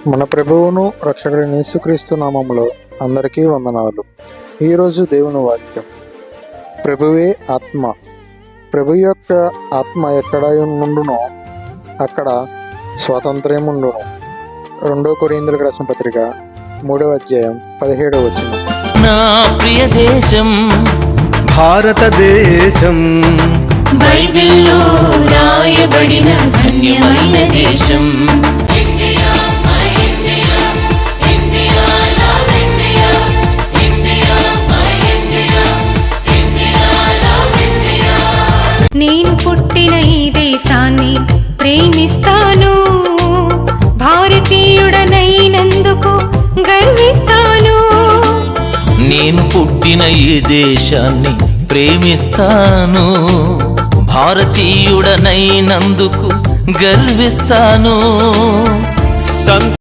మన ప్రభువును రక్షకుడైన యేసుక్రీస్తు నామములో అందరికీ వందనాలు. ఈరోజు దేవుని వాక్యం, ప్రభువే ఆత్మ. ప్రభు యొక్క ఆత్మ ఎక్కడ నుండునో అక్కడ స్వాతంత్ర్యముండును. 2 కొరింథీయులకు రాసిన పత్రిక 3వ అధ్యాయం 17వ వచనం. నా ప్రియ దేశం భారతదేశం, బైబిల్లో రాయబడిన ధన్యమైన దేశం. నేను పుట్టిన ఈ దేశాన్ని ప్రేమిస్తాను, భారతీయుడనైనందుకు గర్విస్తాను. నేను పుట్టిన ఈ దేశాన్ని ప్రేమిస్తాను, భారతీయుడనైనందుకు గర్విస్తాను.